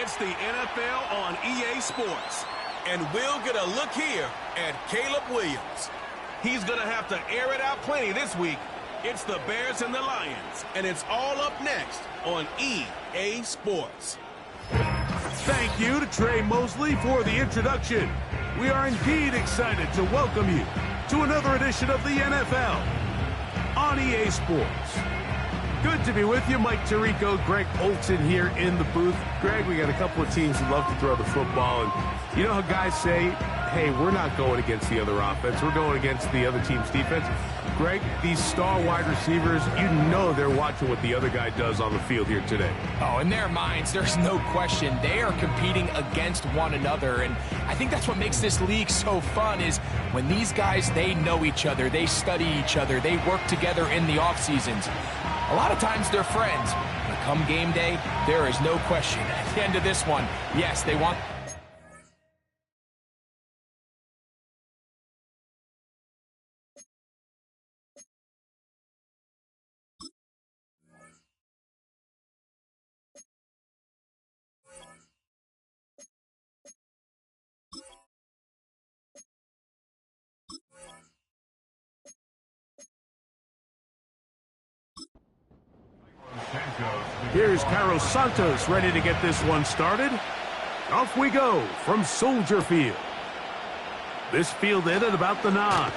It's the NFL on EA Sports. And we'll get a look here at Caleb Williams. He's going to have to air it out plenty this week. It's the Bears and the Lions, and it's all up next on EA Sports. Thank you to Trey Mosley for the introduction. We are indeed excited to welcome you to another edition of the NFL on EA Sports. Good to be with you. Mike Tirico, Greg Olson here in the booth. Greg, we got a couple of teams who love to throw the football, and you know how guys say, hey, we're not going against the other offense. We're going against the other team's defense. Greg, these star wide receivers, you know they're watching what the other guy does on the field here today. Oh, in their minds, there's no question. They are competing against one another, and I think that's what makes this league so fun is when these guys, they know each other, they study each other, they work together in the off seasons. A lot of times they're friends, but come game day, there is no question. At the end of this one, yes, they want... Here's Carlos Santos ready to get this one started. Off we go from Soldier Field. This field in at about the 9.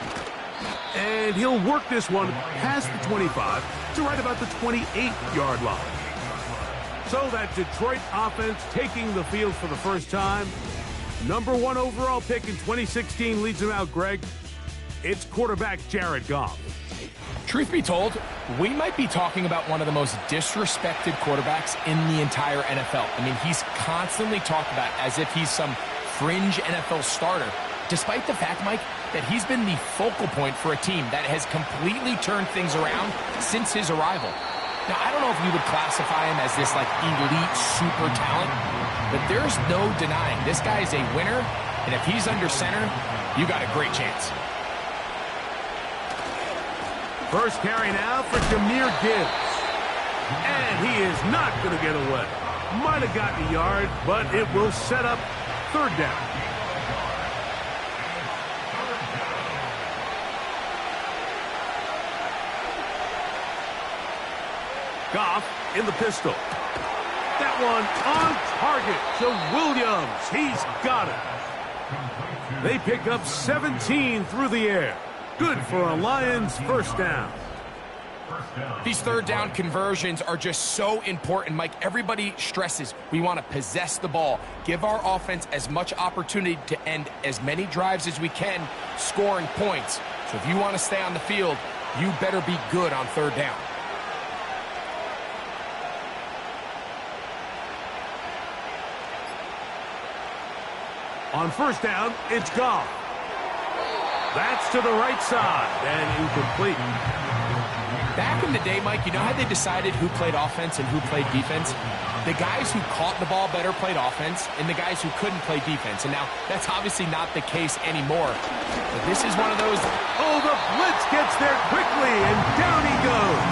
And he'll work this one past the 25 to right about the 28-yard line. So that Detroit offense taking the field for the first time. Number 1 overall pick in 2016 leads him out, Greg. It's quarterback Jared Goff. Truth be told, we might be talking about one of the most disrespected quarterbacks in the entire NFL. I mean, he's constantly talked about as if he's some fringe NFL starter, despite the fact, Mike, that he's been the focal point for a team that has completely turned things around since his arrival. Now, I don't know if we would classify him as this, like, elite super talent, but there's no denying this guy is a winner, and if he's under center, you got a great chance. First carry now for Jahmyr Gibbs. And he is not going to get away. Might have gotten a yard, but it will set up third down. Goff in the pistol. That one on target to Williams. He's got it. They pick up 17 through the air. Good for a Lions first down. These third down conversions are just so important, Mike. Everybody stresses we want to possess the ball, give our offense as much opportunity to end as many drives as we can, scoring points. So if you want to stay on the field, you better be good on third down. On first down, it's Goff. That's to the right side and incomplete. Back in the day, Mike, you know how they decided who played offense and who played defense? The guys who caught the ball better played offense, and the guys who couldn't play defense. And now, that's obviously not the case anymore. But this is one of those... Oh, the blitz gets there quickly, and down he goes.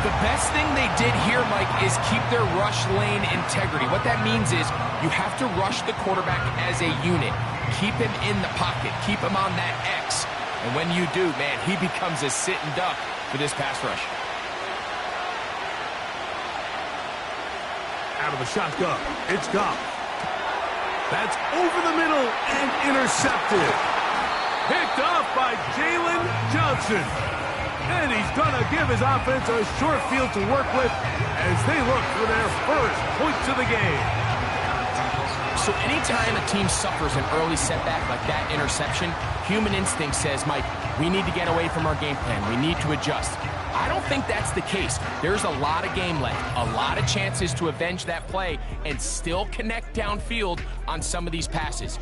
The best thing they did here, Mike, is keep their rush lane integrity. What that means is you have to rush the quarterback as a unit. Keep him in the pocket. Keep him on that X. And when you do, man, he becomes a sitting duck for this pass rush. out of the shotgun. It's Goff. That's over the middle and intercepted. Picked off by Jalen Johnson. And he's going to give his offense a short field to work with as they look for their first points of the game. So anytime a team suffers an early setback like that interception, human instinct says, Mike, we need to get away from our game plan. We need to adjust. I don't think that's the case. There's a lot of game left, a lot of chances to avenge that play and still connect downfield on some of these passes.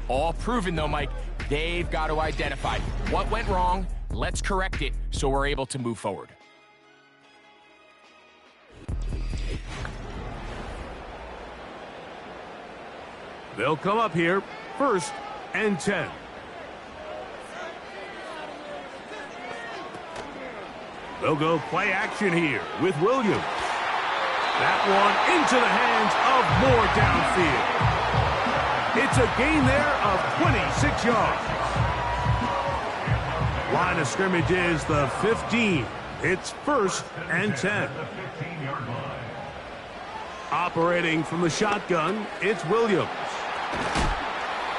All proven, though, Mike, they've got to identify what went wrong. Let's correct it so we're able to move forward. They'll come up here, 1st and 10. They'll go play action here with Williams. That one into the hands of Moore downfield. It's a gain there of 26 yards. Line of scrimmage is the 15. It's 1st and 10. Operating from the shotgun, it's Williams.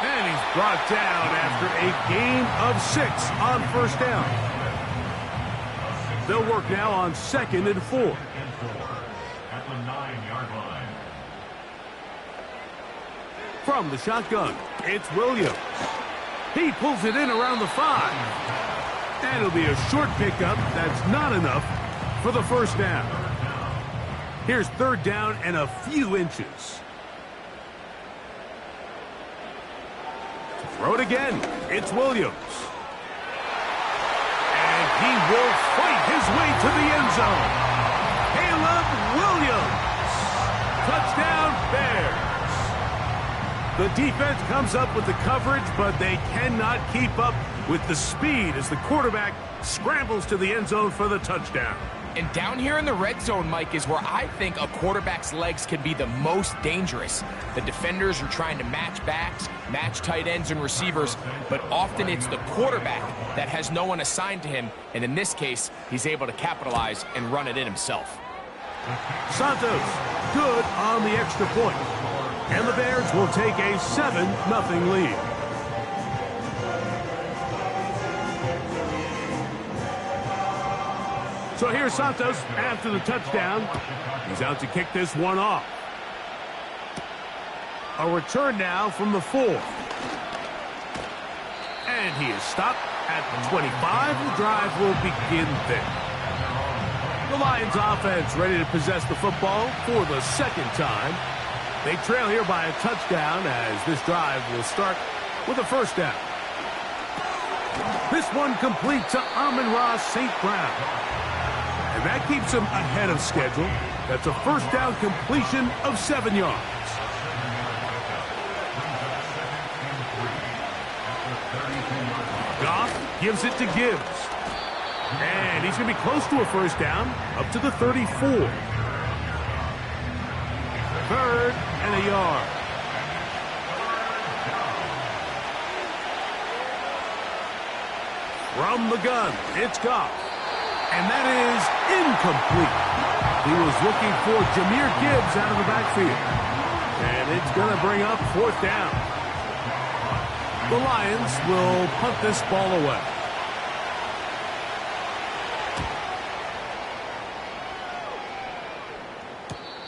And he's brought down after a gain of 6 on 1st down. They'll work now on 2nd and 4. At the 9-yard line. From the shotgun, it's Williams. He pulls it in around the 5. And it'll be a short pickup. That's not enough for the 1st down. Here's 3rd down and a few inches. Throw it again. It's Williams. And he will fight his way to the end zone. Caleb Williams. Touchdown, Bears. The defense comes up with the coverage, but they cannot keep up with the speed as the quarterback scrambles to the end zone for the touchdown. And down here in the red zone, Mike, is where I think a quarterback's legs can be the most dangerous. The defenders are trying to match backs, match tight ends and receivers, but often it's the quarterback that has no one assigned to him, and in this case, he's able to capitalize and run it in himself. Santos, good on the extra point. And the Bears will take a 7-0 lead. So here's Santos after the touchdown. He's out to kick this one off. A return now from the 4. And he is stopped at the 25. The drive will begin there. The Lions offense ready to possess the football for the 2nd time. They trail here by a touchdown as this drive will start with a 1st down. This one complete to Amon-Ra St. Brown. And that keeps him ahead of schedule. That's a 1st down completion of 7 yards. Goff gives it to Gibbs. And he's going to be close to a 1st down, up to the 34. 3rd and a yard. From the gun, it's Goff. And that is incomplete. He was looking for Jahmyr Gibbs out of the backfield. And it's going to bring up 4th down. The Lions will punt this ball away.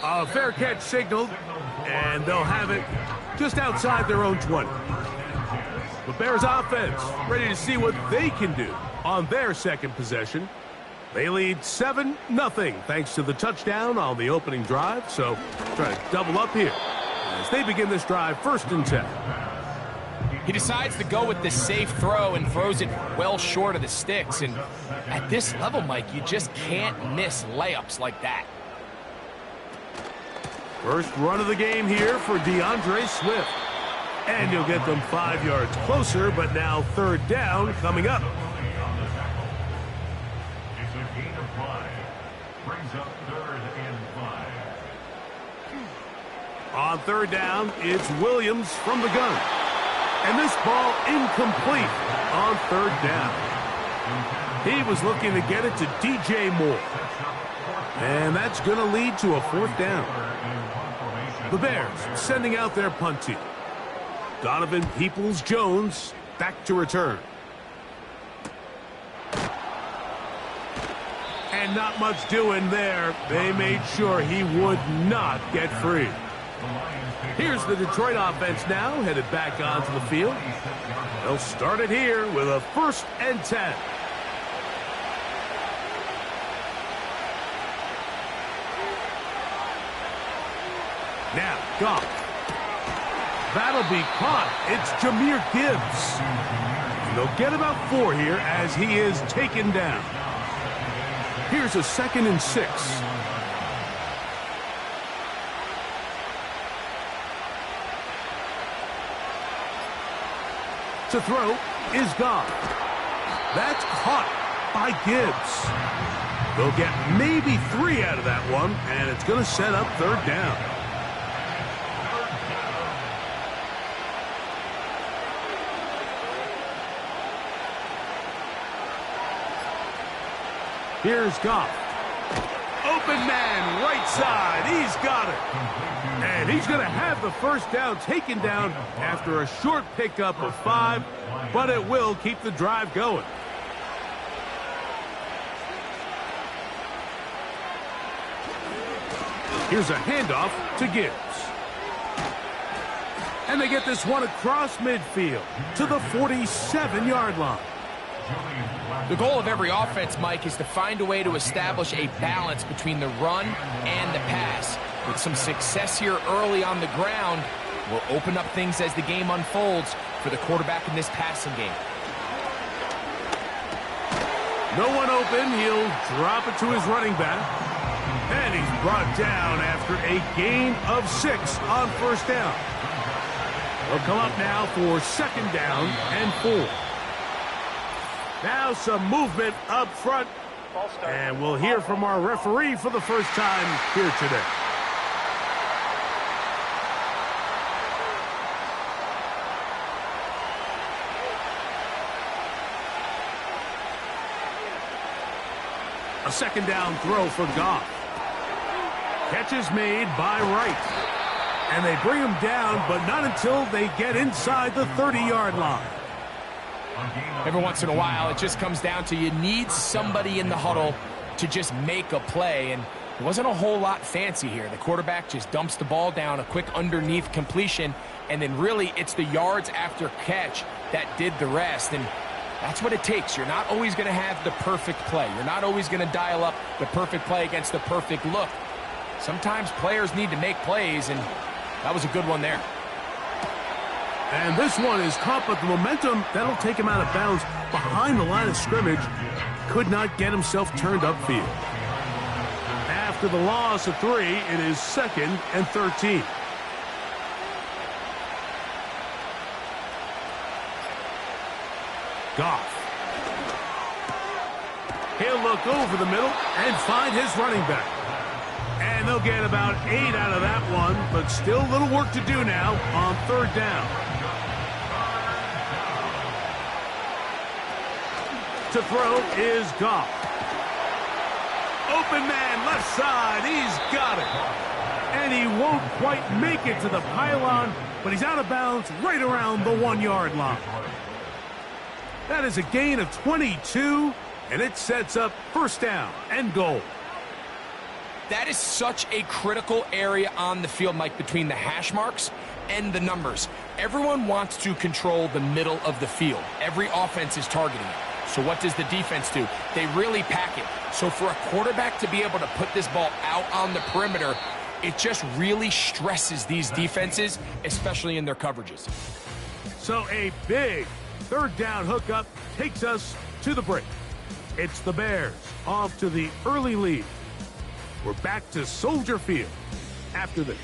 A fair catch signaled, and they'll have it just outside their own 20. The Bears offense ready to see what they can do on their 2nd possession. They lead 7-0 thanks to the touchdown on the opening drive, so try to double up here as they begin this drive 1st and 10. He decides to go with the safe throw and throws it well short of the sticks, and at this level, Mike, you just can't miss layups like that. First run of the game here for DeAndre Swift. And he'll get them 5 yards closer, but now 3rd down coming up. It's a gain of 5. Brings up 3rd and 5. On 3rd down, it's Williams from the gun. And this ball incomplete on 3rd down. He was looking to get it to DJ Moore. And that's going to lead to a 4th down. The Bears sending out their punt team. Donovan Peoples-Jones back to return. And not much doing there. They made sure he would not get free. Here's the Detroit offense now, headed back onto the field. They'll start it here with a 1st and 10. Now, Goff. That'll be caught. It's Jahmyr Gibbs. And they'll get about 4 here as he is taken down. Here's a 2nd and 6. To throw is Goff. That's caught by Gibbs. They'll get maybe 3 out of that one, and it's going to set up 3rd down. Here's Goff. Open man, right side. He's got it. And he's going to have the 1st down taken down after a short pickup of 5, but it will keep the drive going. Here's a handoff to Gibbs. And they get this one across midfield to the 47-yard line. The goal of every offense, Mike, is to find a way to establish a balance between the run and the pass. With some success here early on the ground, will open up things as the game unfolds for the quarterback in this passing game. No one open. He'll drop it to his running back. And he's brought down after a gain of 6 on 1st down. They'll come up now for 2nd down and 4. Now some movement up front, and we'll hear from our referee for the first time here today. A 2nd down throw for Goff. Catch is made by Wright. And they bring him down, but not until they get inside the 30-yard line. Every once in a while, it just comes down to you need somebody in the huddle to just make a play, and it wasn't a whole lot fancy here. The quarterback just dumps the ball down, a quick underneath completion, and then really it's the yards after catch that did the rest, and that's what it takes. You're not always going to have the perfect play. You're not always going to dial up the perfect play against the perfect look. Sometimes players need to make plays, and that was a good one there. And this one is caught, but the momentum, that'll take him out of bounds behind the line of scrimmage. Could not get himself turned upfield. After the loss of 3, it is 2nd and 13. Goff. He'll look over the middle and find his running back. And they'll get about 8 out of that one, but still a little work to do now on 3rd down. To throw is Goff. Open man, left side. He's got it. And he won't quite make it to the pylon, but he's out of bounds right around the 1-yard line. That is a gain of 22, and it sets up 1st down and goal. That is such a critical area on the field, Mike, between the hash marks and the numbers. Everyone wants to control the middle of the field. Every offense is targeting it. So what does the defense do? They really pack it. So for a quarterback to be able to put this ball out on the perimeter, it just really stresses these defenses, especially in their coverages. So a big 3rd down hookup takes us to the break. It's the Bears off to the early lead. We're back to Soldier Field after this.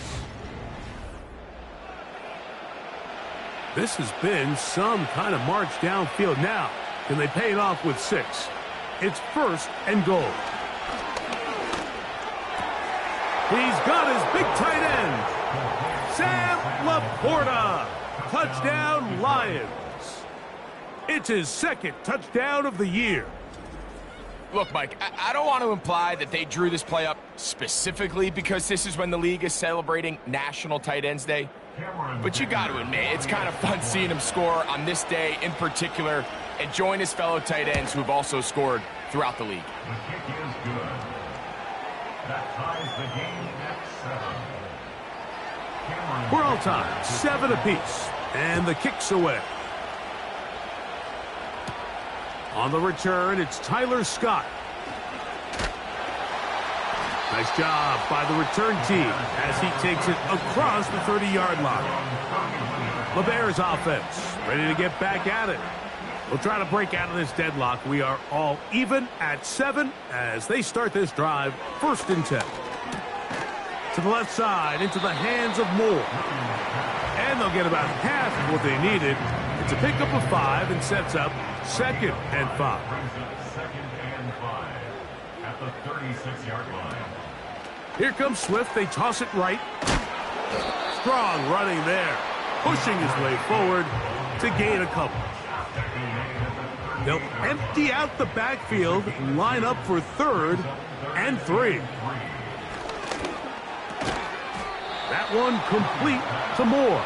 This has been some kind of march downfield. Now, can they pay it off with 6? It's 1st and goal. He's got his big tight end, Sam Laporta. Touchdown, Lions. It's his 2nd touchdown of the year. Look, Mike, I don't want to imply that they drew this play up specifically because this is when the league is celebrating National Tight Ends Day. But you got to admit, it's kind of fun seeing him score on this day in particular and join his fellow tight ends who have also scored throughout the league. The kick is good. That ties the game at 7. We're all tied, 7 apiece, and the kick's away. On the return, it's Tyler Scott. Nice job by the return team as he takes it across the 30-yard line. The Bears offense ready to get back at it. We'll try to break out of this deadlock. We are all even at 7 as they start this drive, 1st and 10. To the left side, into the hands of Moore. And they'll get about half of what they needed. It's a pickup of 5 and sets up 2nd and 5. Brings up 2nd and 5 at the 36-yard line. Here comes Swift. They toss it right. Strong running there. Pushing his way forward to gain a couple. They'll empty out the backfield and line up for 3rd and 3. That one complete to Moore.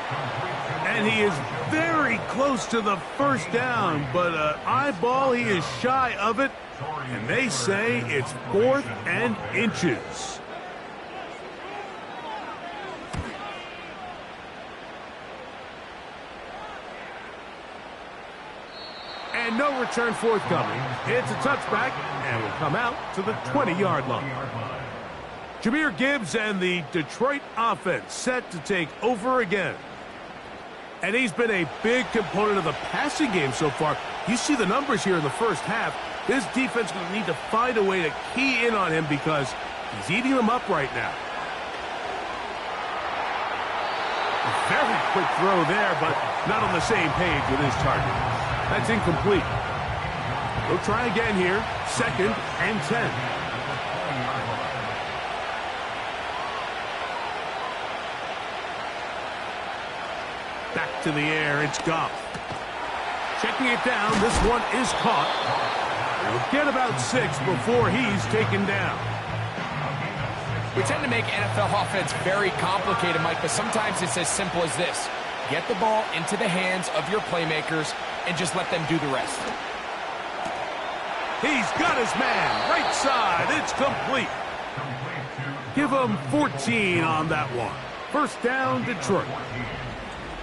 And he is very close to the first down, but eyeball, he is shy of it. And they say it's 4th and inches. And no return forthcoming. It's a touchback, and will come out to the 20-yard line. Jahmyr Gibbs and the Detroit offense set to take over again. And he's been a big component of the passing game so far. You see the numbers here in the first half. This defense will need to find a way to key in on him because he's eating them up right now. A very quick throw there, but not on the same page with his target. That's incomplete. We'll try again here. 2nd and 10. Back to the air, it's Goff. Checking it down, this one is caught. He'll get about 6 before he's taken down. We tend to make NFL offense very complicated, Mike, but sometimes it's as simple as this. Get the ball into the hands of your playmakers and just let them do the rest. He's got his man, right side, it's complete. Give him 14 on that one. 1st down, Detroit.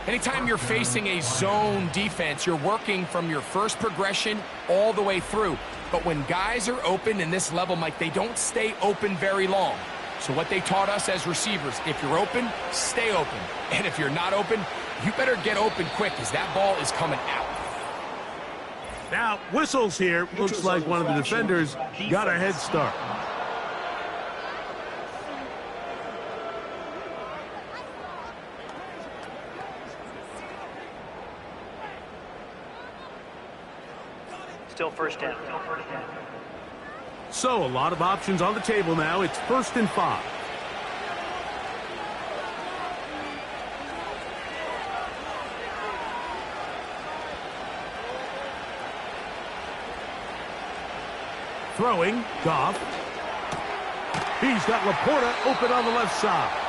Anytime you're facing a zone defense, you're working from your first progression all the way through. But when guys are open in this level, Mike, they don't stay open very long. So what they taught us as receivers, if you're open, stay open. And if you're not open, you better get open quick because that ball is coming out. Now, whistles here. Looks like one of the defenders got a head start. Still 1st down. So, a lot of options on the table now. It's 1st and 5. Throwing, Goff. He's got Laporta open on the left side.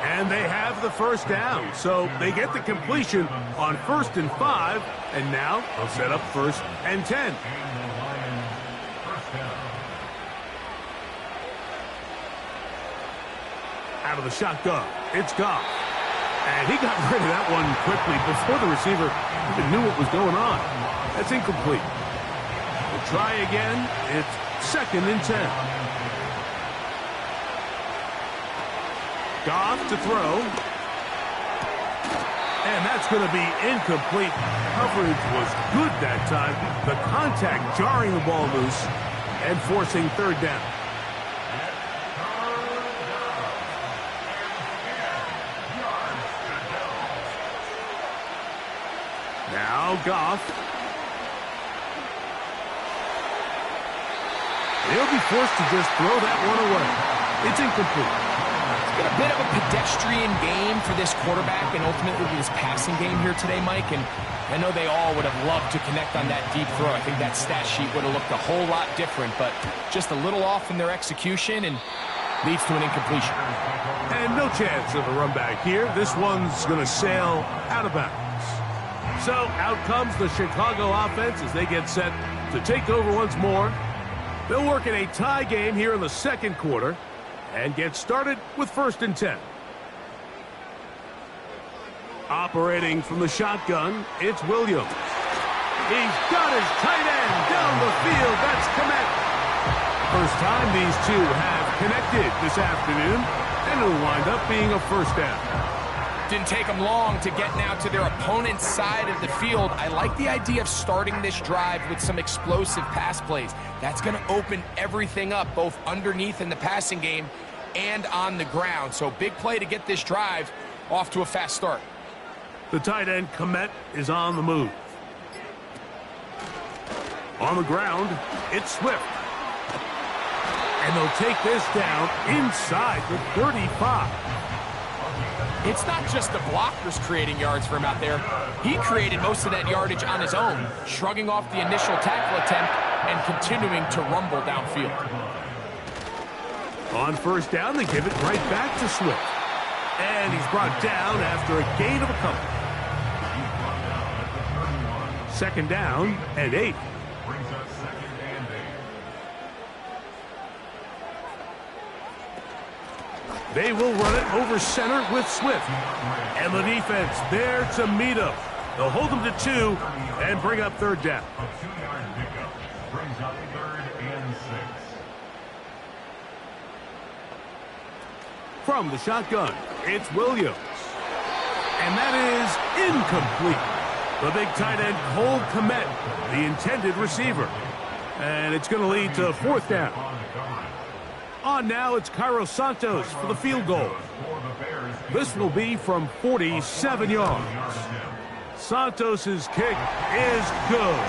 And they have the 1st down. So they get the completion on 1st and 5. And now they'll set up 1st and 10. Out of the shotgun, it's Goff. And he got rid of that one quickly before the receiver even knew what was going on. That's incomplete. We'll try again. It's 2nd and 10. Goff to throw. And that's going to be incomplete. Coverage was good that time. The contact jarring the ball loose and forcing 3rd down. Now Goff. He'll be forced to just throw that one away. It's incomplete. Got a bit of a pedestrian game for this quarterback and ultimately this passing game here today, Mike. And I know they all would have loved to connect on that deep throw. I think that stat sheet would have looked a whole lot different, but just a little off in their execution and leads to an incompletion. And no chance of a run back here. This one's going to sail out of bounds. So out comes the Chicago offense as they get set to take over once more. They'll work in a tie game here in the second quarter and get started with 1st and 10. Operating from the shotgun, it's Williams. He's got his tight end down the field. That's Komet. First time these two have connected this afternoon, and it'll wind up being a 1st down. Didn't take them long to get now to their opponent's side of the field. I like the idea of starting this drive with some explosive pass plays. That's going to open everything up, both underneath in the passing game and on the ground. So big play to get this drive off to a fast start. The tight end, Komet, is on the move. On the ground, it's Swift. And they'll take this down inside the 35. It's not just the blockers creating yards for him out there. He created most of that yardage on his own, shrugging off the initial tackle attempt and continuing to rumble downfield. On 1st down, they give it right back to Swift. And he's brought down after a gain of a couple. 2nd down and 8. They will run it over center with Swift. And the defense there to meet him. They'll hold him to 2 and bring up 3rd down. A 2-yard pickup brings up 3rd and 6. From the shotgun, it's Williams. And that is incomplete. The big tight end, Cole Komet, the intended receiver. And it's going to lead to 4th down. On now, it's Cairo Santos for the field goal. This will be from 47 yards. Santos' kick is good.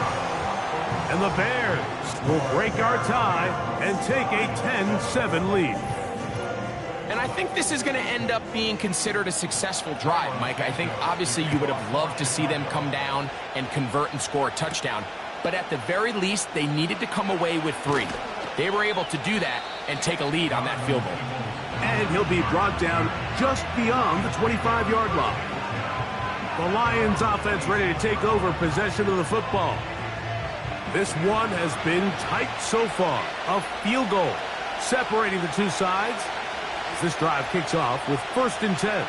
And the Bears will break our tie and take a 10-7 lead. And I think this is going to end up being considered a successful drive, Mike. I think obviously you would have loved to see them come down and convert and score a touchdown. But at the very least, they needed to come away with 3. They were able to do that and take a lead on that field goal. And he'll be brought down just beyond the 25-yard line. The Lions offense ready to take over possession of the football. This one has been tight so far. A field goal separating the two sides as this drive kicks off with 1st and 10.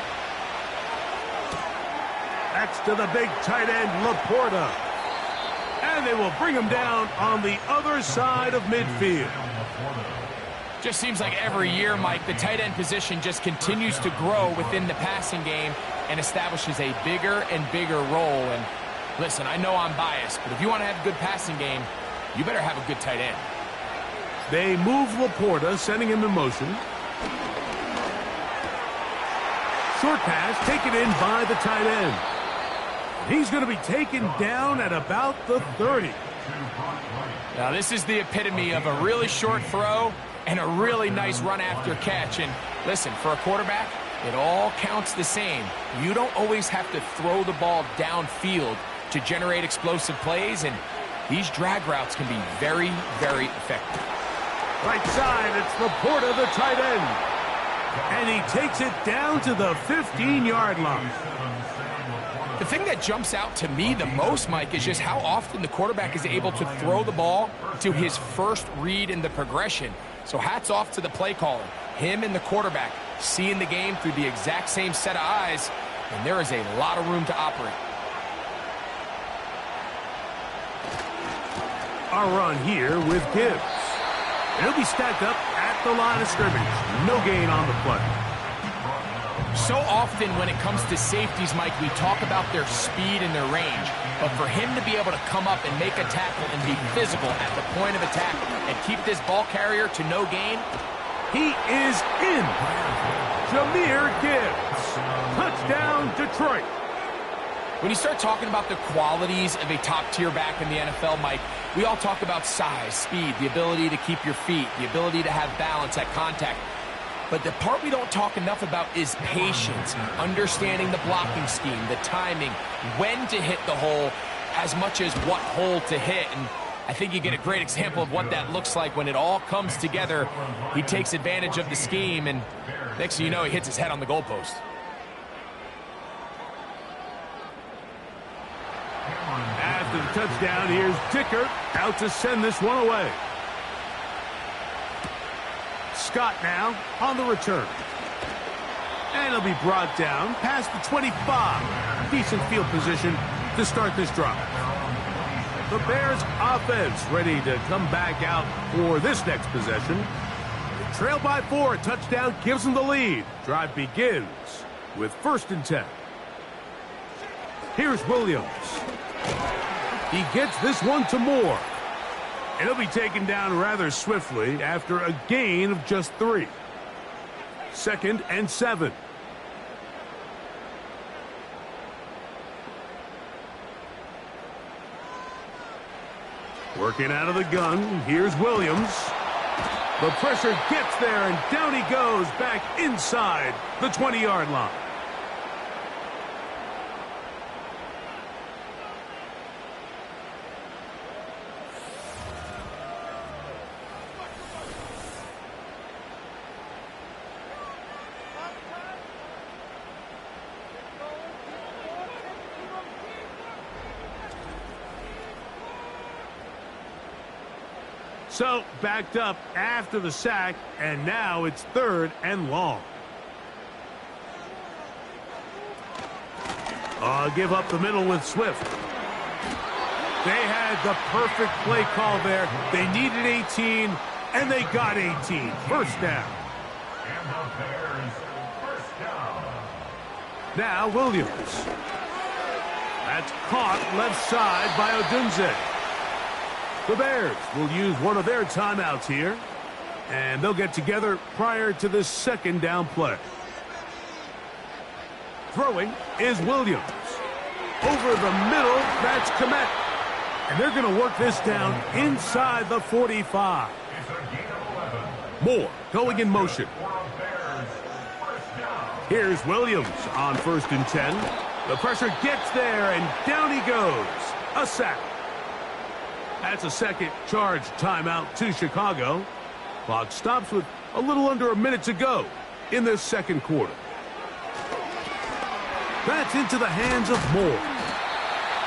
That's to the big tight end, Laporta. And they will bring him down on the other side of midfield. Just seems like every year, Mike, the tight end position just continues to grow within the passing game and establishes a bigger and bigger role. And listen, I know I'm biased, but if you want to have a good passing game, you better have a good tight end. They move Laporta, sending him in motion. Short pass taken in by the tight end. He's going to be taken down at about the 30. Now, this is the epitome of a really short throw and a really nice run after catch. And listen, for a quarterback, it all counts the same. You don't always have to throw the ball downfield to generate explosive plays, and these drag routes can be very, very effective. Right side, it's Laporta, the tight end. And he takes it down to the 15-yard line. The thing that jumps out to me the most, Mike, is just how often the quarterback is able to throw the ball to his first read in the progression. So hats off to the play caller. Him and the quarterback seeing the game through the exact same set of eyes, and there is a lot of room to operate. Our run here with Gibbs. He'll be stacked up at the line of scrimmage. No gain on the play. So often when it comes to safeties, Mike, we talk about their speed and their range. But for him to be able to come up and make a tackle and be physical at the point of attack and keep this ball carrier to no gain. He is in. Jahmyr Gibbs. Touchdown, Detroit. When you start talking about the qualities of a top-tier back in the NFL, Mike, we all talk about size, speed, the ability to keep your feet, the ability to have balance at contact. But the part we don't talk enough about is patience, understanding the blocking scheme, the timing, when to hit the hole, as much as what hole to hit. And I think you get a great example of what that looks like when it all comes together. He takes advantage of the scheme, and next thing you know, he hits his head on the goalpost. After the touchdown, here's Dicker out to send this one away. Scott now on the return. And he'll be brought down past the 25. Decent field position to start this drive. The Bears offense ready to come back out for this next possession. They trail by 4. A touchdown gives them the lead. Drive begins with 1st and 10. Here's Williams. He gets this one to Moore. And he'll be taken down rather swiftly after a gain of just 3. 2nd and 7. Working out of the gun, here's Williams. The pressure gets there, and down he goes back inside the 20-yard line. So, backed up after the sack, and now it's 3rd and long. Give up the middle with Swift. They had the perfect play call there. They needed 18, and they got 18. 1st down. And the Bears, 1st down. Now Williams. That's caught left side by Odunze. The Bears will use one of their timeouts here, and they'll get together prior to this 2nd down play. Throwing is Williams. Over the middle, that's Komet. And they're going to work this down inside the 45. It's a gain of 11. Moore going in motion. Bears, 1st down. Here's Williams on 1st and 10. The pressure gets there, and down he goes. A sack. That's a 2nd charge timeout to Chicago. Clock stops with a little under a minute to go in this 2nd quarter. That's into the hands of Moore.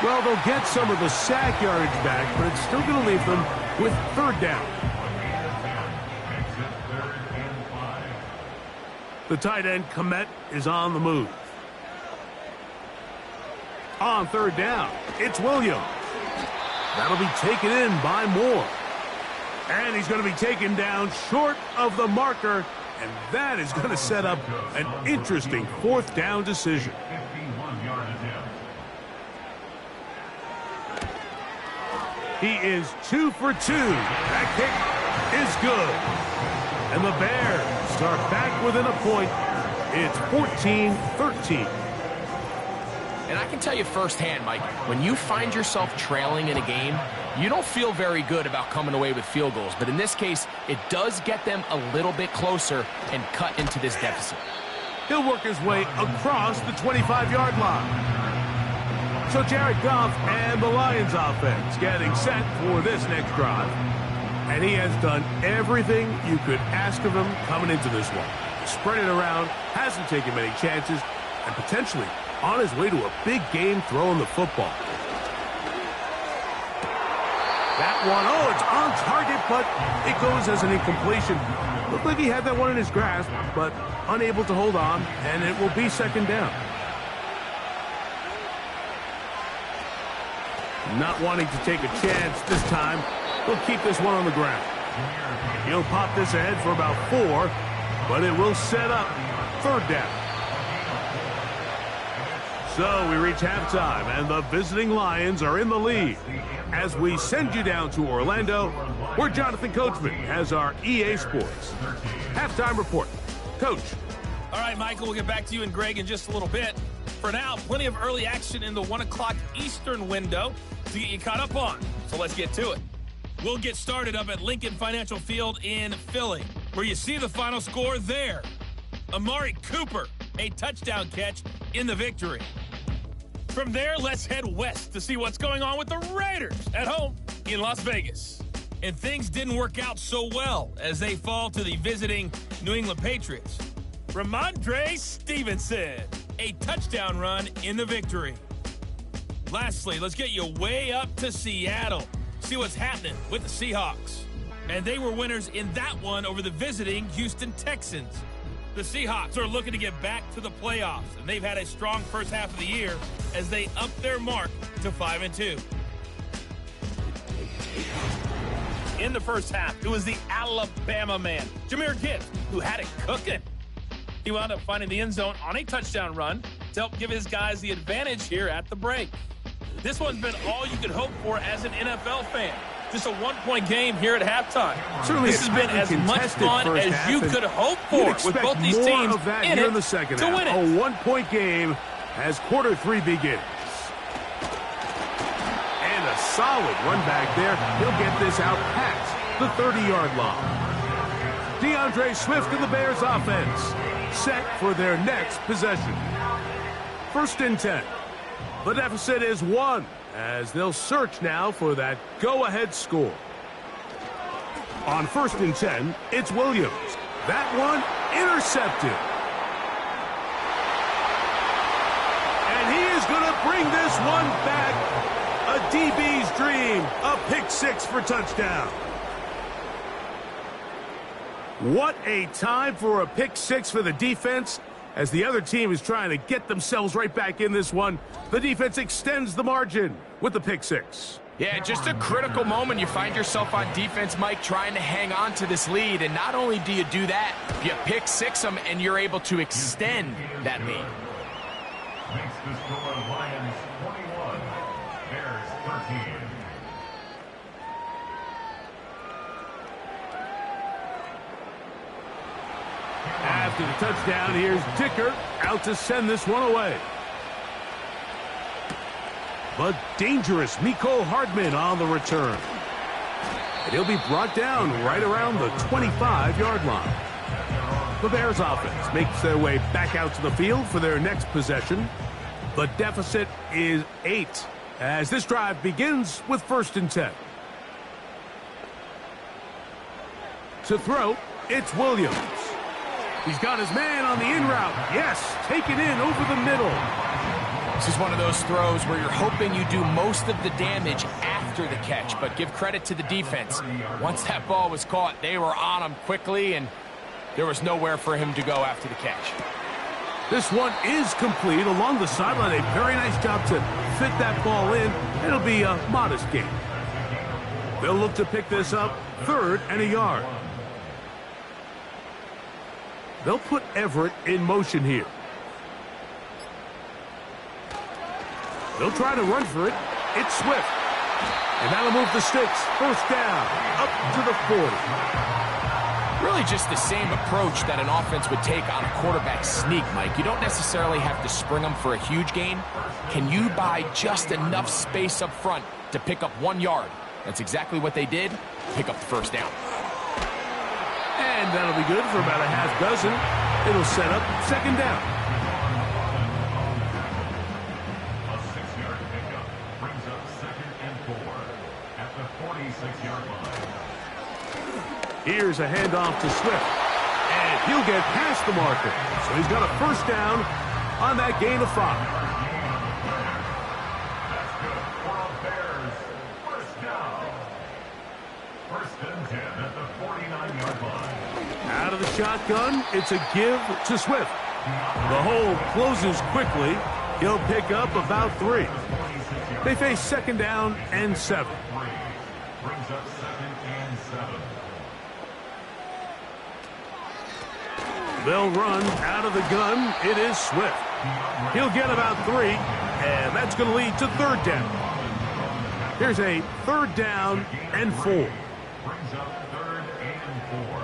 Well, they'll get some of the sack yardage back, but it's still going to leave them with 3rd down. The tight end, Komet, is on the move. On 3rd down, it's Williams. That'll be taken in by Moore. And he's going to be taken down short of the marker, and that is going to set up an interesting 4th down decision. 51-yard attempt. He is 2 for 2. That kick is good. And the Bears start back within a point. It's 14-13. And I can tell you firsthand, Mike, when you find yourself trailing in a game, you don't feel very good about coming away with field goals. But in this case, it does get them a little bit closer and cut into this deficit. He'll work his way across the 25-yard line. So Jared Goff and the Lions offense getting set for this next drive. And he has done everything you could ask of him coming into this one. Spread it around, hasn't taken many chances, and potentially on his way to a big game throwing the football. That one, oh, it's on target, but it goes as an incompletion. Looked like he had that one in his grasp, but unable to hold on, and it will be 2nd down. Not wanting to take a chance this time, he'll keep this one on the ground. He'll pop this ahead for about 4, but it will set up 3rd down. So we reach halftime, and the visiting Lions are in the lead. As we send you down to Orlando, where Jonathan Coachman has our EA Sports halftime report. Coach. All right, Michael, we'll get back to you and Greg in just a little bit. For now, plenty of early action in the 1 o'clock Eastern window to get you caught up on. So let's get to it. We'll get started up at Lincoln Financial Field in Philly. where you see the final score there. Amari Cooper, a touchdown catch in the victory. From there, let's head west to see what's going on with the Raiders at home in Las Vegas. And things didn't work out so well as they fall to the visiting New England Patriots. Ramondre Stevenson, a touchdown run in the victory. Lastly, let's get you way up to Seattle. See what's happening with the Seahawks. And they were winners in that one over the visiting Houston Texans. The Seahawks are looking to get back to the playoffs, and they've had a strong first half of the year as they up their mark to 5-2. In the first half, it was the Alabama man, Jahmyr Gibbs, who had it cooking. He wound up finding the end zone on a touchdown run to help give his guys the advantage here at the break. This one's been all you could hope for as an NFL fan. Just a one-point game here at halftime. Certainly this has been as much fun as you could hope for with both these teams of that in here it in the second to half. win it. A one-point game as quarter 3 begins. And a solid run back there. He'll get this out past the 30-yard line. DeAndre Swift and the Bears offense set for their next possession. 1st and 10. The deficit is 1 as they'll search now for that go-ahead score. On 1st and 10, it's Williams. That one intercepted. And he is going to bring this one back. A DB's dream. A pick 6 for touchdown. What a time for a pick 6 for the defense. As the other team is trying to get themselves right back in this one, the defense extends the margin with the pick 6. Yeah, just a critical moment. You find yourself on defense, Mike, trying to hang on to this lead. And not only do you do that, you pick 6 them, and you're able to extend that lead. Makes the score Lions 21, Bears 13. After the touchdown, here's Dicker out to send this one away. But dangerous Mecole Hardman on the return. And he'll be brought down right around the 25-yard line. The Bears offense makes their way back out to the field for their next possession. The deficit is 8 as this drive begins with 1st and 10. To throw, it's Williams. He's got his man on the in route. Yes, taken in over the middle. This is one of those throws where you're hoping you do most of the damage after the catch, but give credit to the defense. Once that ball was caught, they were on him quickly, and there was nowhere for him to go after the catch. This one is complete along the sideline. A very nice job to fit that ball in. It'll be a modest gain. They'll look to pick this up 3rd and a yard. They'll put Everett in motion here. They'll try to run for it. It's Swift. And that'll move the sticks. 1st down, up to the 40. Really just the same approach that an offense would take on a quarterback sneak, Mike. You don't necessarily have to spring them for a huge gain. Can you buy just enough space up front to pick up 1 yard? That's exactly what they did. Pick up the 1st down. And that'll be good for about a half dozen. It'll set up 2nd down. A 6-yard pickup brings up 2nd and 4 at the 46-yard line. Here's a handoff to Swift. And he'll get past the marker. So he's got a 1st down on that gain of 5. That's good for a Bears 1st down. 1st and 10 at the 49-yard line. Out of the shotgun, it's a give to Swift. The hole closes quickly. He'll pick up about 3. They face 2nd down and 7. Brings up 2nd and 7. They'll run out of the gun. It is Swift. He'll get about 3, and that's going to lead to 3rd down. Here's a 3rd down and 4. Brings up 3rd and 4.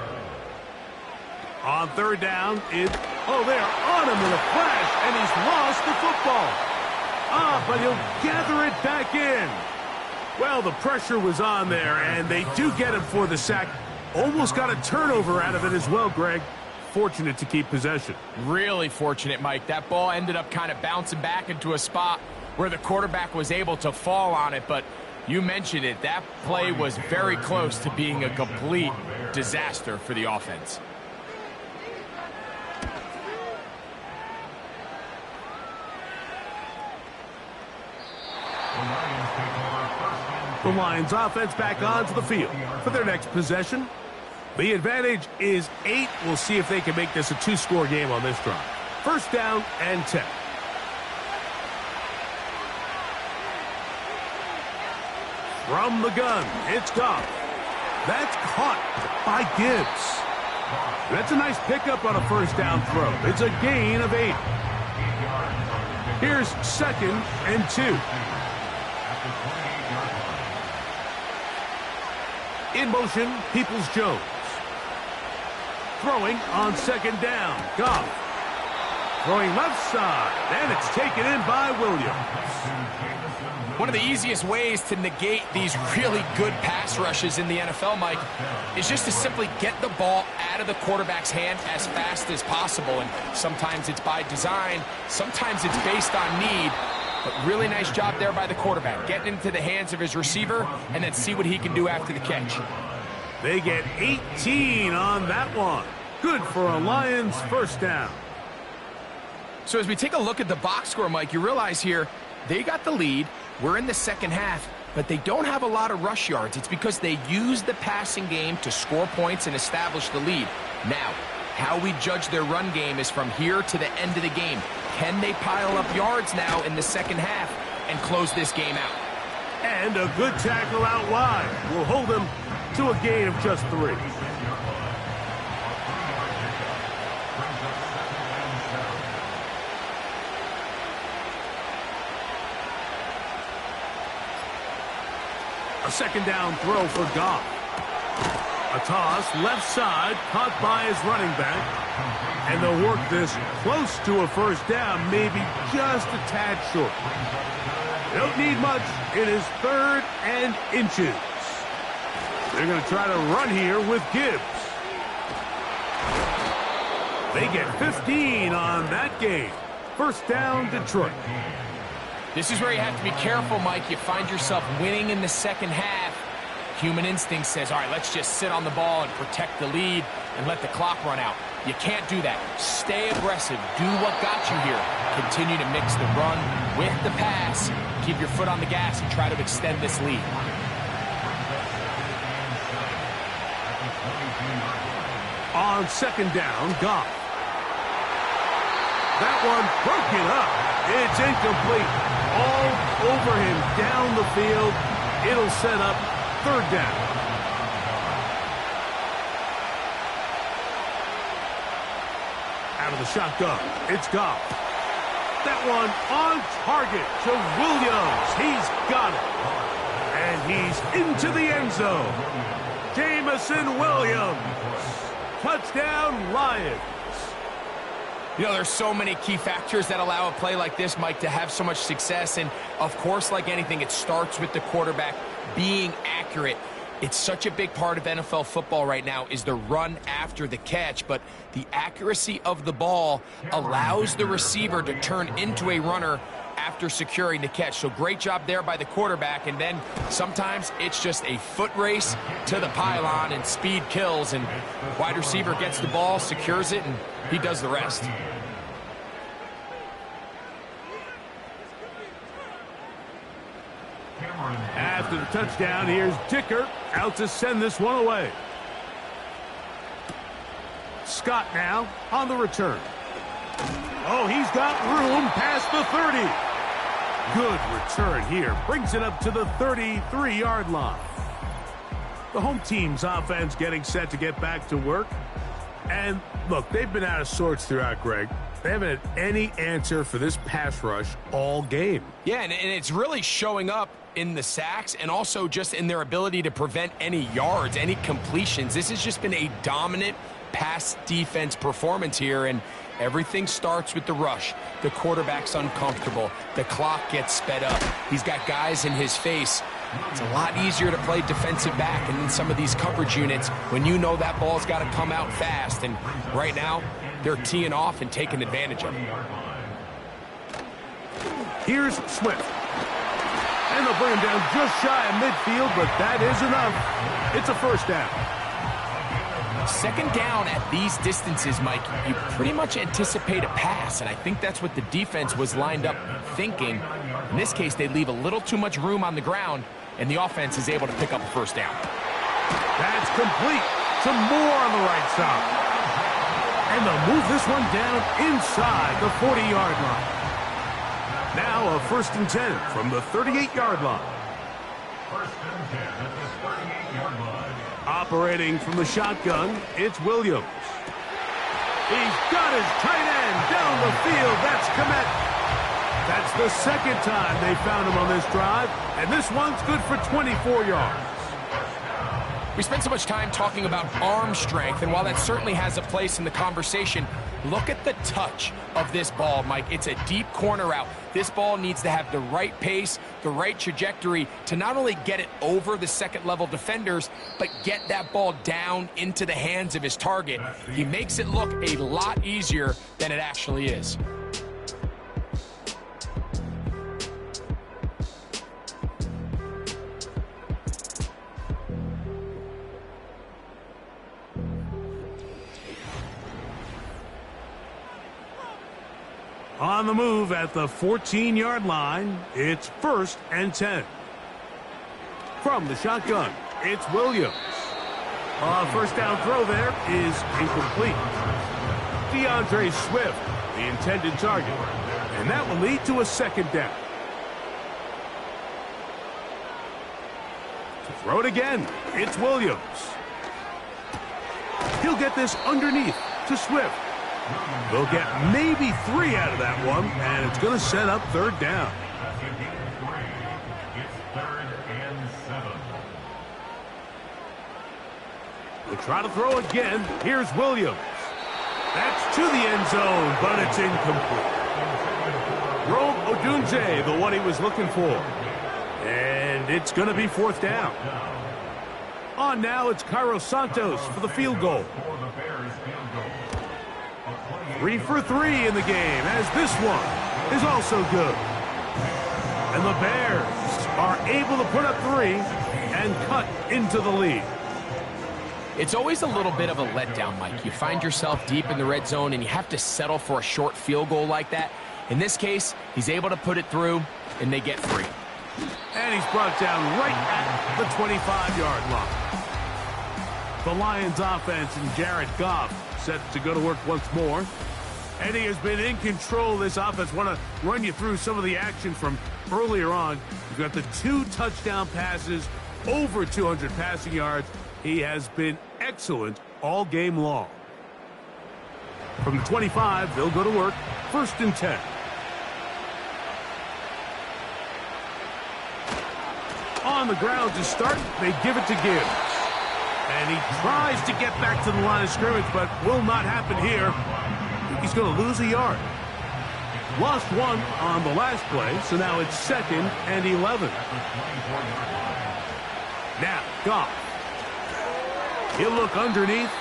On 3rd down, it's... Oh, they're on him in a flash, and he's lost the football. But he'll gather it back in. Well, the pressure was on there, and they do get him for the sack. Almost got a turnover out of it as well, Greg. Fortunate to keep possession. Really fortunate, Mike. That ball ended up kind of bouncing back into a spot where the quarterback was able to fall on it, but you mentioned it. That play was very close to being a complete disaster for the offense. The Lions offense back onto the field for their next possession. The advantage is 8. We'll see if they can make this a 2-score game on this drive. First down and 10. From the gun, it's Goff. That's caught by Gibbs. That's a nice pickup on a first down throw. It's a gain of 8. Here's second and 2. In motion, Peoples-Jones. Throwing on second down, Goff. Throwing left side, and it's taken in by Williams. One of the easiest ways to negate these really good pass rushes in the NFL, Mike, is just to simply get the ball out of the quarterback's hand as fast as possible. And sometimes it's by design, sometimes it's based on need. But really nice job there by the quarterback, getting into the hands of his receiver and then see what he can do after the catch. They get 18 on that one. Good for a Lions first down. So as we take a look at the box score, Mike, you realize here they got the lead. We're in the second half, but they don't have a lot of rush yards. It's because they use the passing game to score points and establish the lead. Now, how we judge their run game is from here to the end of the game. Can they pile up yards now in the second half and close this game out? And a good tackle out wide will hold them to a gain of just 3. A second down throw for Goff. A toss, left side, caught by his running back. And they'll work this close to a first down, maybe just a tad short. They don't need much. It is 3rd and inches. They're going to try to run here with Gibbs. They get 15 on that game. First down, Detroit. This is where you have to be careful, Mike. You find yourself winning in the second half. Human instinct says, all right, let's just sit on the ball and protect the lead and let the clock run out. You can't do that. Stay aggressive. Do what got you here. Continue to mix the run with the pass. Keep your foot on the gas and try to extend this lead. On second down, Goff. That one broken up. It's incomplete. All over him down the field. It'll set up third down. Out of the shotgun, it's Goff. That one on target to Williams. He's got it. And he's into the end zone. Jamison Williams. Touchdown, Lions. You know, there's so many key factors that allow a play like this, Mike, to have so much success. And, of course, like anything, it starts with the quarterback being accurate. It's such a big part of NFL football right now is the run after the catch. But the accuracy of the ball allows the receiver to turn into a runner after securing the catch. So great job there by the quarterback. And then sometimes it's just a foot race to the pylon and speed kills. And wide receiver gets the ball, secures it, and he does the rest. After the touchdown, here's Dicker out to send this one away. Scott now on the return. Oh, he's got room past the 30. Good return here. Brings it up to the 33-yard line. The home team's offense getting set to get back to work. And, look, they've been out of sorts throughout, Greg. They haven't had any answer for this pass rush all game. Yeah, and it's really showing up in the sacks and also just in their ability to prevent any yards, any completions. This has just been a dominant pass defense performance here, and everything starts with the rush. The quarterback's uncomfortable. The clock gets sped up. He's got guys in his face. It's a lot easier to play defensive back and in some of these coverage units when you know that ball's got to come out fast. And right now, they're teeing off and taking advantage of it. Here's Swift. And they'll bring him down just shy of midfield, but that is enough. It's a first down. Second down at these distances, Mike, you pretty much anticipate a pass, and I think that's what the defense was lined up thinking. In this case, they leave a little too much room on the ground, and the offense is able to pick up a first down. That's complete. Some more on the right side. And they'll move this one down inside the 40-yard line. Now a 1st and 10 from the 38-yard line. 1st and 10 at the 38-yard line. Operating from the shotgun, it's Williams. He's got his tight end down the field. That's Komet. That's the second time they found him on this drive, and this one's good for 24 yards. We spent so much time talking about arm strength, and while that certainly has a place in the conversation, look at the touch of this ball, Mike. It's a deep corner route. This ball needs to have the right pace, the right trajectory to not only get it over the second-level defenders, but get that ball down into the hands of his target. He makes it look a lot easier than it actually is. On the move at the 14-yard line, it's 1st and 10. From the shotgun, it's Williams. First down throw there is incomplete. DeAndre Swift, the intended target. And that will lead to a second down. To throw it again, it's Williams. He'll get this underneath to Swift. They'll get maybe 3 out of that one, and it's going to set up 3rd down. After gain of 3, it's 3rd and 7. They'll try to throw again. Here's Williams. That's to the end zone, but it's incomplete. Rome Odunze, the one he was looking for. And it's going to be 4th down. On now, it's Cairo Santos for the field goal. 3 for 3 in the game, as this one is also good. And the Bears are able to put up 3 and cut into the lead. It's always a little bit of a letdown, Mike. You find yourself deep in the red zone, and you have to settle for a short field goal like that. In this case, he's able to put it through, and they get 3. And he's brought down right at the 25-yard line. The Lions offense and Jared Goff set to go to work once more. And he has been in control of this offense. Want to run you through some of the action from earlier on. You've got the 2 touchdown passes, over 200 passing yards. He has been excellent all game long. From the 25, they'll go to work. 1st and 10. On the ground to start, they give it to Gibbs. And he tries to get back to the line of scrimmage, but will not happen here. He's going to lose a yard. Lost 1 on the last play, so now it's 2nd and 11. Now, Goff. He'll look underneath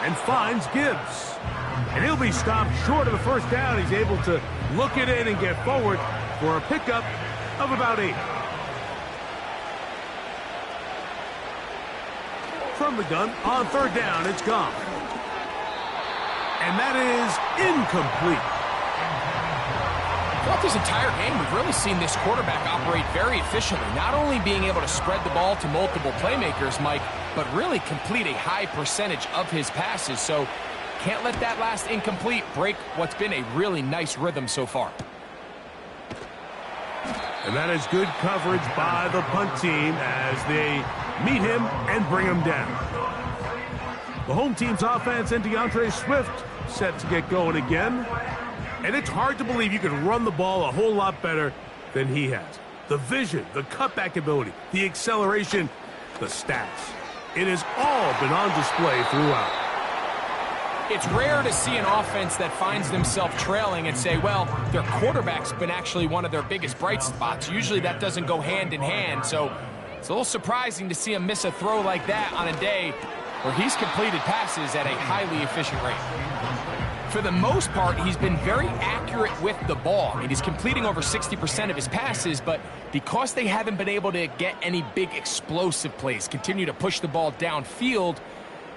and finds Gibbs. And he'll be stopped short of the 1st down. He's able to look it in and get forward for a pickup of about 8. From the gun, on 3rd down, it's Goff. And that is incomplete. Throughout this entire game, we've really seen this quarterback operate very efficiently, not only being able to spread the ball to multiple playmakers, Mike, but really complete a high percentage of his passes. So can't let that last incomplete break what's been a really nice rhythm so far. And that is good coverage by the punt team as they meet him and bring him down. The home team's offense and DeAndre Swift set to get going again. And it's hard to believe you could run the ball a whole lot better than he has. The vision, the cutback ability, the acceleration, the stats. It has all been on display throughout. It's rare to see an offense that finds themselves trailing and say, well, their quarterback's been actually one of their biggest bright spots. Usually that doesn't go hand in hand. So It's a little surprising to see him miss a throw like that on a day where he's completed passes at a highly efficient rate. For the most part, he's been very accurate with the ball. I mean, he's completing over 60% of his passes, but because they haven't been able to get any big explosive plays, continue to push the ball downfield,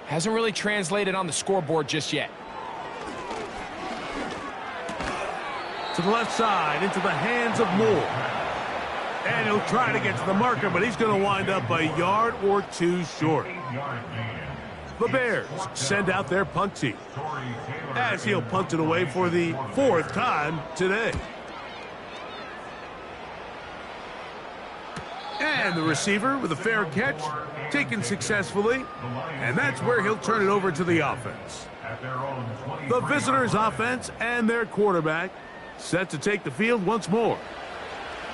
hasn't really translated on the scoreboard just yet. To the left side, into the hands of Moore. And he'll try to get to the marker, but he's going to wind up a yard or two short. The Bears send out their punt team, as he'll punt it away for the 4th time today. And the receiver with a fair catch, taken successfully, and that's where he'll turn it over to the offense. The visitors' offense and their quarterback set to take the field once more.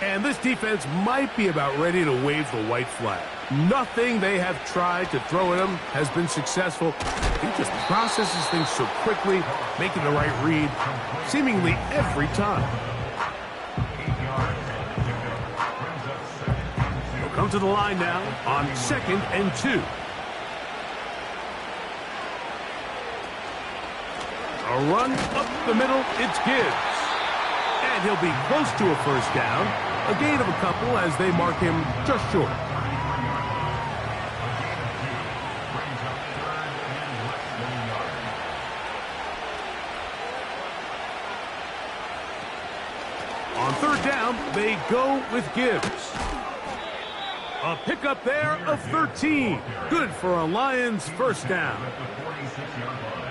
And this defense might be about ready to wave the white flag. Nothing they have tried to throw at him has been successful. He just processes things so quickly, making the right read, seemingly every time. He'll come to the line now on 2nd and 2. A run up the middle, it's Gibbs. And he'll be close to a first down. A gain of a couple as they mark him just short. On 3rd down, they go with Gibbs. A pickup there of 13. Good for a Lions first down.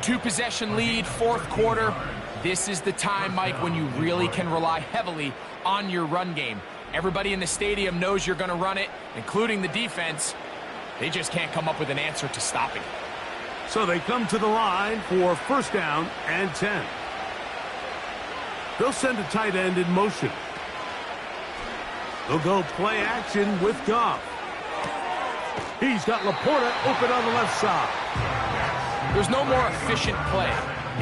2-possession lead, 4th quarter. This is the time, Mike, when you really can rely heavily on your run game. Everybody in the stadium knows you're going to run it, including the defense. They just can't come up with an answer to stopping it. So they come to the line for 1st down and 10. They'll send a tight end in motion. They'll go play action with Goff. He's got Laporta open on the left side. There's no more efficient play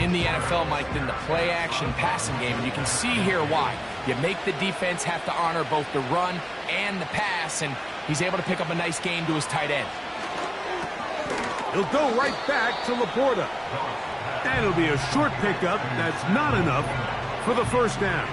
in the NFL, Mike, than the play-action passing game. And you can see here why. You make the defense have to honor both the run and the pass, and he's able to pick up a nice gain to his tight end. He'll go right back to Laporta. And it'll be a short pickup. That's not enough for the first down.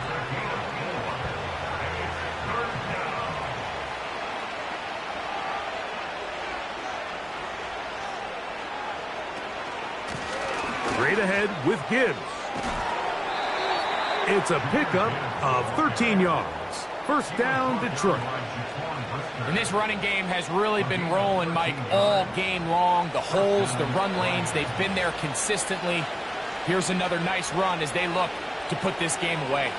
Straight ahead with Gibbs. It's a pickup of 13 yards. First down, Detroit. And this running game has really been rolling, Mike, all game long. The holes, the run lanes, they've been there consistently. Here's another nice run as they look to put this game away.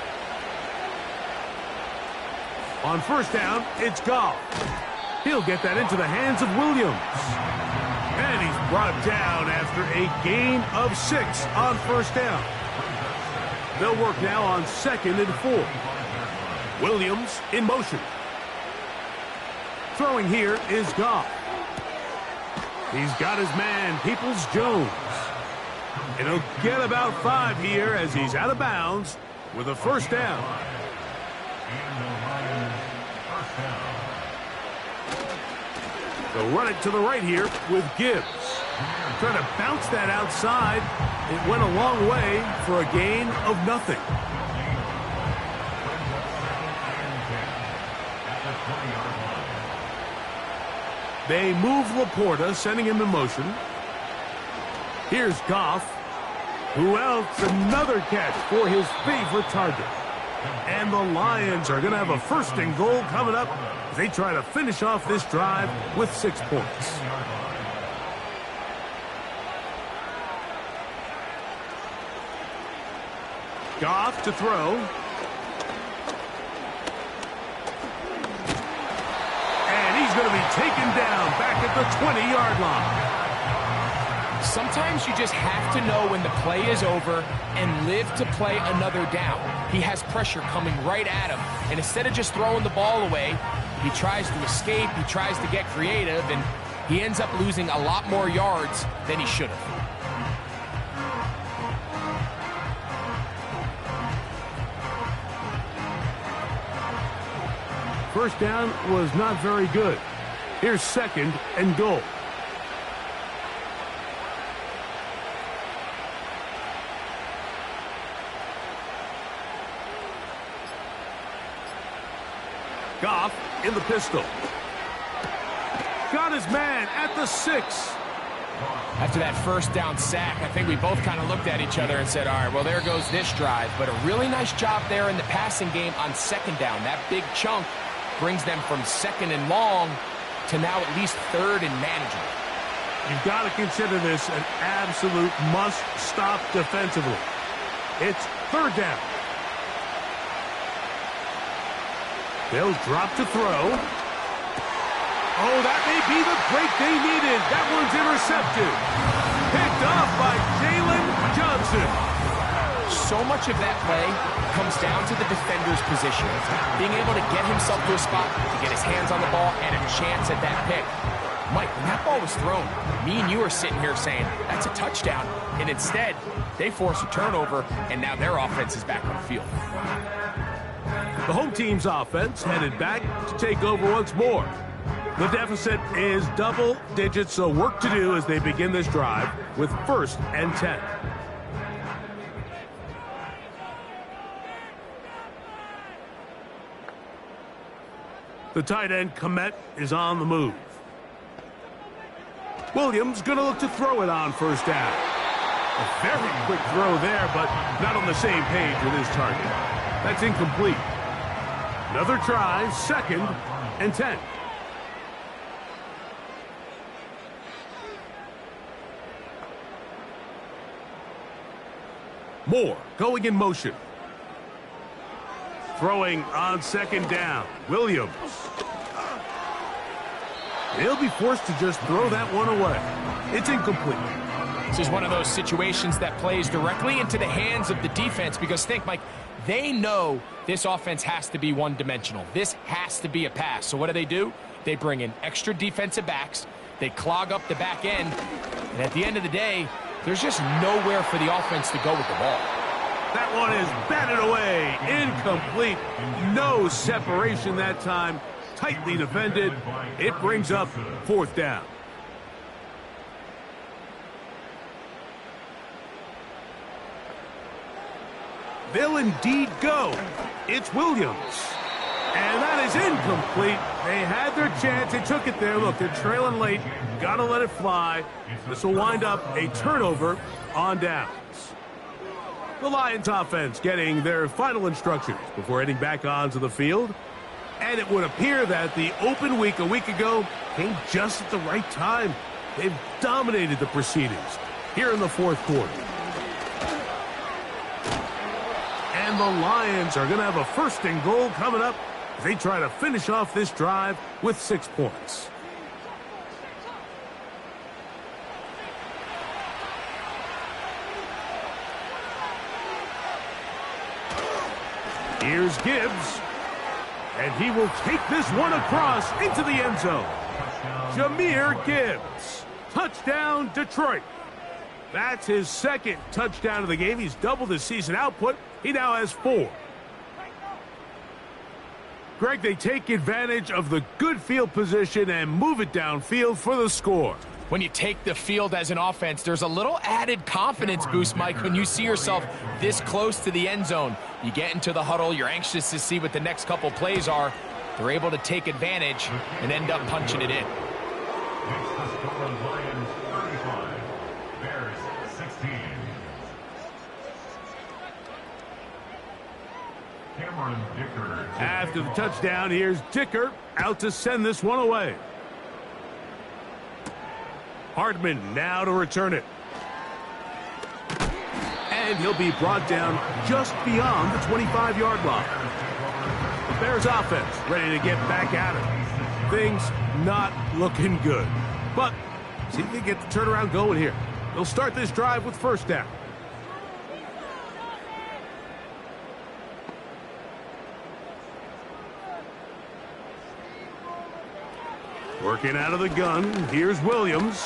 On first down, it's Goff. He'll get that into the hands of Williams. And he's brought down after a gain of 6 on first down. They'll work now on 2nd and 4. Williams in motion. Throwing here is Goff. He's got his man, Peoples-Jones. And he'll get about 5 here as he's out of bounds with a first down. They'll run it to the right here with Gibbs. Trying to bounce that outside. It went a long way for a gain of nothing. They move Laporta, sending him in motion. Here's Goff. Who else? Another catch for his favorite target. And the Lions are going to have a 1st and goal coming up as they try to finish off this drive with 6 points. Goff to throw. And he's going to be taken down back at the 20-yard line. Sometimes you just have to know when the play is over and live to play another down. He has pressure coming right at him, and instead of just throwing the ball away, he tries to escape, he tries to get creative, and he ends up losing a lot more yards than he should have. First down was not very good. Here's 2nd and goal. Goff in the pistol. Got his man at the 6. After that first down sack, I think we both kind of looked at each other and said, all right, well, there goes this drive. But a really nice job there in the passing game on 2nd down. That big chunk brings them from 2nd and long to now at least 3rd and manageable. You've got to consider this an absolute must-stop defensively. It's 3rd down. They'll drop to throw. Oh, that may be the break they needed. That one's intercepted. Picked off by Jalen Johnson. So much of that play comes down to the defender's position. Being able to get himself to a spot, to get his hands on the ball, and a chance at that pick. Mike, when that ball was thrown, me and you are sitting here saying, that's a touchdown. And instead, they force a turnover, and now their offense is back on the field. The home team's offense headed back to take over once more. The deficit is double digits, so work to do as they begin this drive with 1st and 10. The tight end, Komet, is on the move. Williams going to look to throw it on 1st down. A very quick throw there, but not on the same page with his target. That's incomplete. Another try, 2nd and 10. Moore going in motion. Throwing on 2nd down. Williams. He'll be forced to just throw that one away. It's incomplete. This is one of those situations that plays directly into the hands of the defense because think, Mike, they know this offense has to be one-dimensional. This has to be a pass. So what do? They bring in extra defensive backs. They clog up the back end. And at the end of the day, there's just nowhere for the offense to go with the ball. That one is batted away. Incomplete. No separation that time. Tightly defended. It brings up 4th down. They'll indeed go. It's Williams. And that is incomplete. They had their chance. They took it there. Look, they're trailing late. Got to let it fly. This will wind up a turnover on downs. The Lions offense getting their final instructions before heading back onto the field. And it would appear that the open week a week ago came just at the right time. They've dominated the proceedings here in the 4th quarter. And the Lions are going to have a 1st and goal coming up as they try to finish off this drive with 6 points. Here's Gibbs. And he will take this one across into the end zone. Jahmyr Gibbs. Touchdown, Detroit. That's his 2nd touchdown of the game. He's doubled his season output. He now has 4. Greg, they take advantage of the good field position and move it downfield for the score. When you take the field as an offense, there's a little added confidence boost, Mike, when you see yourself this close to the end zone. You get into the huddle, you're anxious to see what the next couple plays are. They're able to take advantage and end up punching it in. It's the score, Lions 35, Bears 16. Cameron Dicker. After the touchdown, here's Dicker out to send this one away. Hardman now to return it. And he'll be brought down just beyond the 25-yard line. The Bears offense ready to get back at it. Things not looking good. But see if they get the turnaround going here. They'll start this drive with 1st down. Working out of the gun, here's Williams.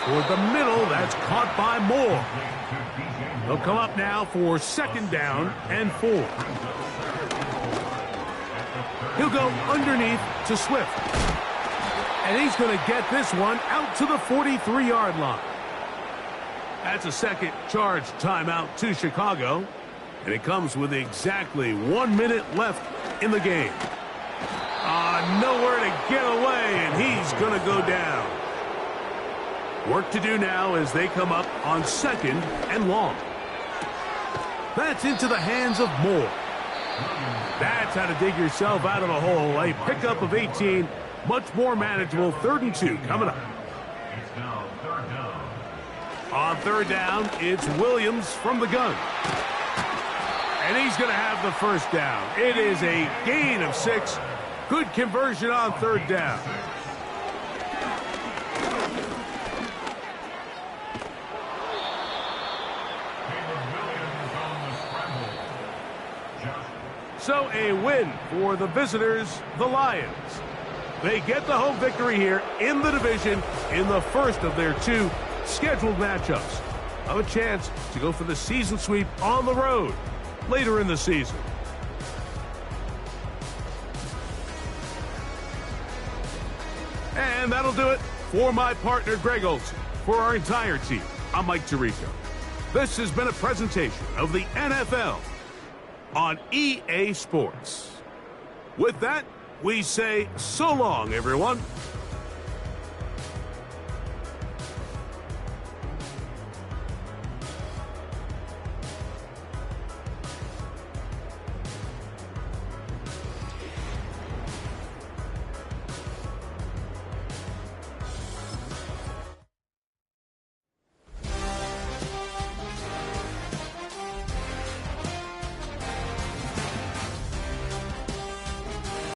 Toward the middle, that's caught by Moore. They'll come up now for 2nd down and 4. He'll go underneath to Swift. And he's going to get this one out to the 43-yard line. That's a second charge timeout to Chicago. And it comes with exactly 1 minute left in the game. Nowhere to get away, and he's going to go down. Work to do now as they come up on 2nd and long. That's into the hands of Moore. That's how to dig yourself out of a hole. A pickup of 18, much more manageable. 3rd and 2 coming up. It's now 3rd down. On 3rd down, it's Williams from the gun. And he's going to have the 1st down. It is a gain of 6. Good conversion on 3rd down. So a win for the visitors, the Lions. They get the home victory here in the division in the first of their 2 scheduled matchups. Have a chance to go for the season sweep on the road later in the season. And that'll do it for my partner, Greg Olson. For our entire team, I'm Mike Tirico. This has been a presentation of the NFL on EA Sports. With that, we say so long, everyone.